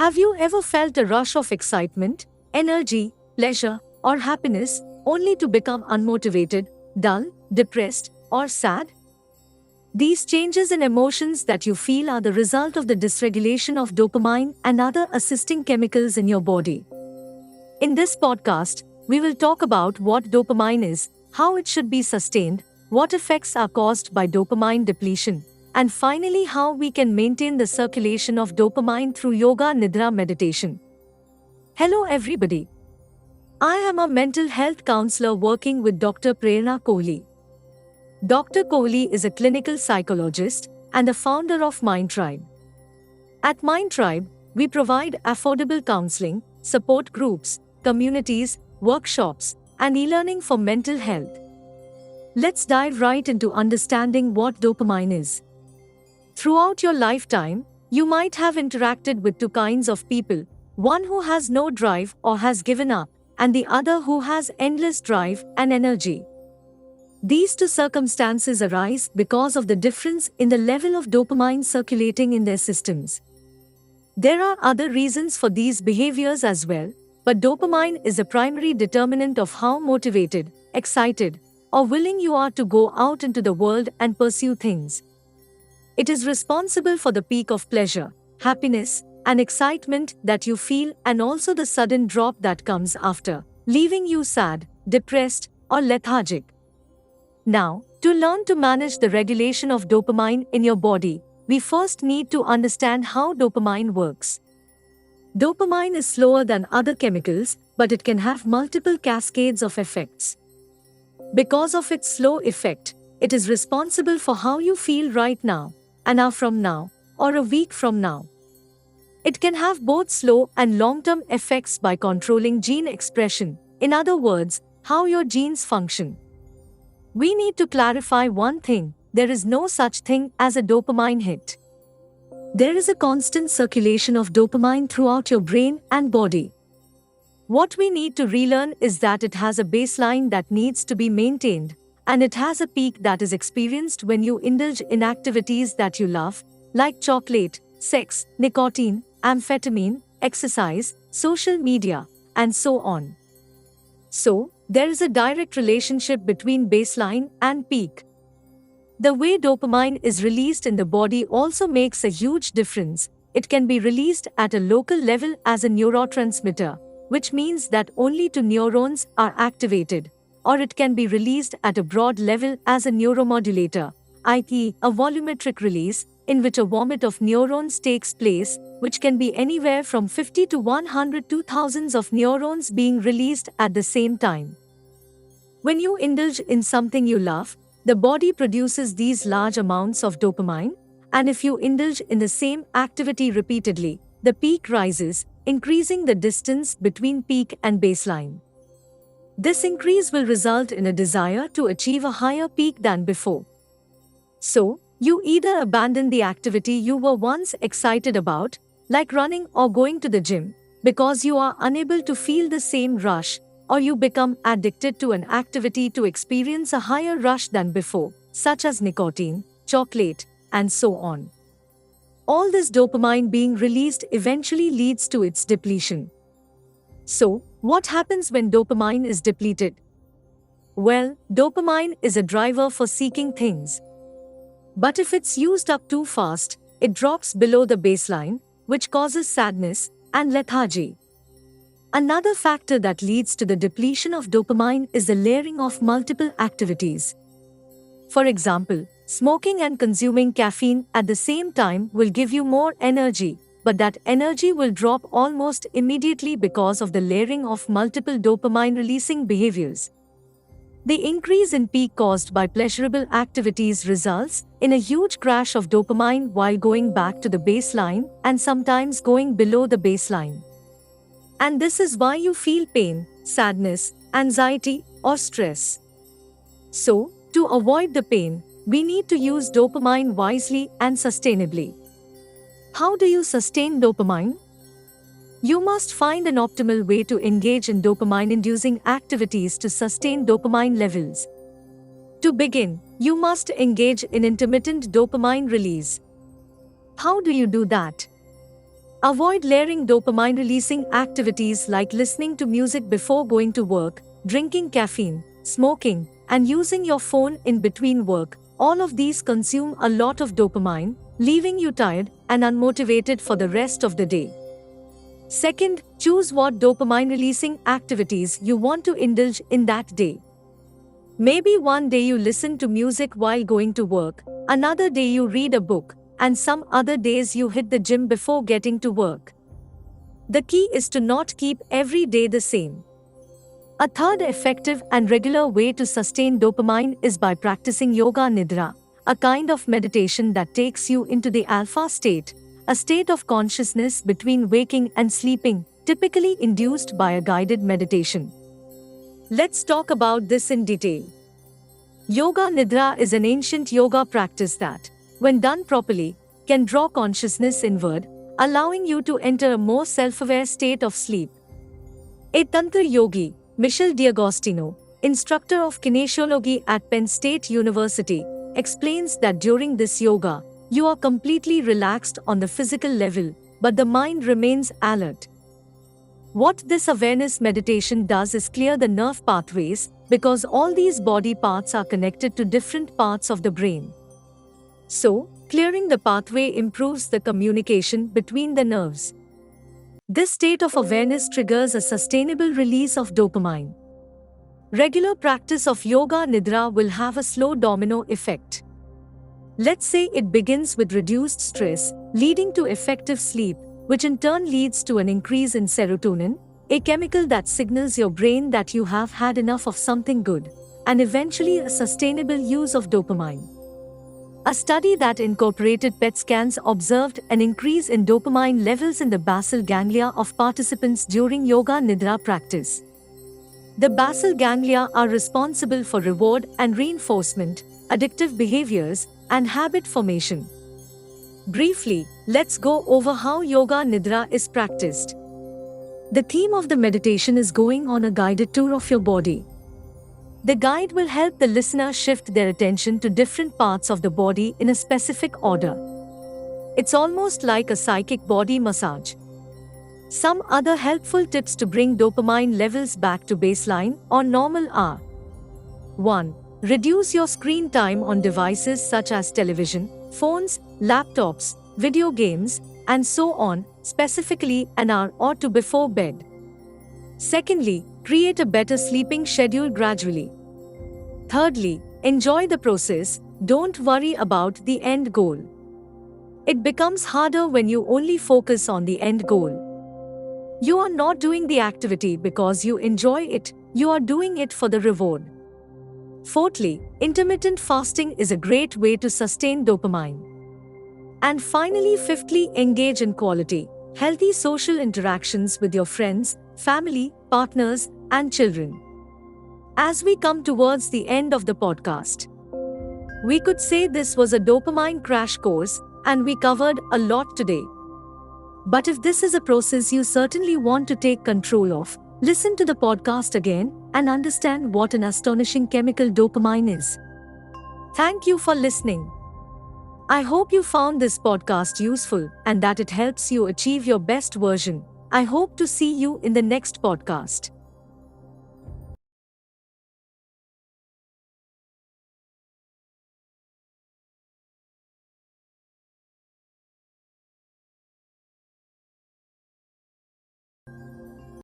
Have you ever felt a rush of excitement, energy, pleasure, or happiness, only to become unmotivated, dull, depressed, or sad? These changes in emotions that you feel are the result of the dysregulation of dopamine and other assisting chemicals in your body. In this podcast, we will talk about what dopamine is, how it should be sustained, what effects are caused by dopamine depletion, and finally how we can maintain the circulation of dopamine through yoga nidra meditation. Hello everybody. I am a mental health counselor working with Dr. Prerna Kohli. Dr. Kohli is a clinical psychologist and the founder of MindTribe. At MindTribe, we provide affordable counseling, support groups, communities, workshops, and e-learning for mental health. Let's dive right into understanding what dopamine is. Throughout your lifetime, you might have interacted with two kinds of people, one who has no drive or has given up, and the other who has endless drive and energy. These two circumstances arise because of the difference in the level of dopamine circulating in their systems. There are other reasons for these behaviors as well, but dopamine is a primary determinant of how motivated, excited, or willing you are to go out into the world and pursue things. It is responsible for the peak of pleasure, happiness, and excitement that you feel and also the sudden drop that comes after, leaving you sad, depressed, or lethargic. Now, to learn to manage the regulation of dopamine in your body, we first need to understand how dopamine works. Dopamine is slower than other chemicals, but it can have multiple cascades of effects. Because of its slow effect, it is responsible for how you feel right now, an hour from now, or a week from now. It can have both slow and long-term effects by controlling gene expression, in other words, how your genes function. We need to clarify one thing: there is no such thing as a dopamine hit. There is a constant circulation of dopamine throughout your brain and body. What we need to relearn is that it has a baseline that needs to be maintained, and it has a peak that is experienced when you indulge in activities that you love, like chocolate, sex, nicotine, amphetamine, exercise, social media, and so on. So, there is a direct relationship between baseline and peak. The way dopamine is released in the body also makes a huge difference. It can be released at a local level as a neurotransmitter, which means that only two neurons are activated, or it can be released at a broad level as a neuromodulator, i.e., a volumetric release, in which a vomit of neurons takes place, which can be anywhere from 50 to 100 to thousands of neurons being released at the same time. When you indulge in something you love, the body produces these large amounts of dopamine, and if you indulge in the same activity repeatedly, the peak rises, increasing the distance between peak and baseline. This increase will result in a desire to achieve a higher peak than before. So, you either abandon the activity you were once excited about, like running or going to the gym, because you are unable to feel the same rush, or you become addicted to an activity to experience a higher rush than before, such as nicotine, chocolate, and so on. All this dopamine being released eventually leads to its depletion. So, what happens when dopamine is depleted? Well, dopamine is a driver for seeking things. But if it's used up too fast, it drops below the baseline, which causes sadness and lethargy. Another factor that leads to the depletion of dopamine is the layering of multiple activities. For example, smoking and consuming caffeine at the same time will give you more energy, but that energy will drop almost immediately because of the layering of multiple dopamine-releasing behaviors. The increase in peak caused by pleasurable activities results in a huge crash of dopamine while going back to the baseline and sometimes going below the baseline. And this is why you feel pain, sadness, anxiety, or stress. So, to avoid the pain, we need to use dopamine wisely and sustainably. How do you sustain dopamine? You must find an optimal way to engage in dopamine-inducing activities to sustain dopamine levels. To begin, you must engage in intermittent dopamine release. How do you do that? Avoid layering dopamine-releasing activities like listening to music before going to work, drinking caffeine, smoking, and using your phone in between work. All of these consume a lot of dopamine, leaving you tired and unmotivated for the rest of the day. Second, choose what dopamine-releasing activities you want to indulge in that day. Maybe one day you listen to music while going to work, another day you read a book, and some other days you hit the gym before getting to work. The key is to not keep every day the same. A third effective and regular way to sustain dopamine is by practicing yoga nidra, a kind of meditation that takes you into the alpha state, a state of consciousness between waking and sleeping, typically induced by a guided meditation. Let's talk about this in detail. Yoga nidra is an ancient yoga practice that, when done properly, can draw consciousness inward, allowing you to enter a more self-aware state of sleep. A Tantra yogi, Michel D'Agostino, instructor of kinesiology at Penn State University, explains that during this yoga, you are completely relaxed on the physical level, but the mind remains alert. What this awareness meditation does is clear the nerve pathways, because all these body parts are connected to different parts of the brain. So, clearing the pathway improves the communication between the nerves. This state of awareness triggers a sustainable release of dopamine. Regular practice of yoga nidra will have a slow domino effect. Let's say it begins with reduced stress, leading to effective sleep, which in turn leads to an increase in serotonin, a chemical that signals your brain that you have had enough of something good, and eventually a sustainable use of dopamine. A study that incorporated PET scans observed an increase in dopamine levels in the basal ganglia of participants during yoga nidra practice. The basal ganglia are responsible for reward and reinforcement, addictive behaviors, and habit formation. Briefly, let's go over how yoga nidra is practiced. The theme of the meditation is going on a guided tour of your body. The guide will help the listener shift their attention to different parts of the body in a specific order. It's almost like a psychic body massage. Some other helpful tips to bring dopamine levels back to baseline or normal are: 1. Reduce your screen time on devices such as television, phones, laptops, video games, and so on, specifically an hour or two before bed. Secondly, create a better sleeping schedule gradually. Thirdly, enjoy the process, don't worry about the end goal. It becomes harder when you only focus on the end goal. You are not doing the activity because you enjoy it, you are doing it for the reward. Fourthly, intermittent fasting is a great way to sustain dopamine. And finally, fifthly, engage in quality, healthy social interactions with your friends, family, partners, and children. As we come towards the end of the podcast, we could say this was a dopamine crash course, and we covered a lot today. But if this is a process you certainly want to take control of, listen to the podcast again and understand what an astonishing chemical dopamine is. Thank you for listening. I hope you found this podcast useful and that it helps you achieve your best version. I hope to see you in the next podcast.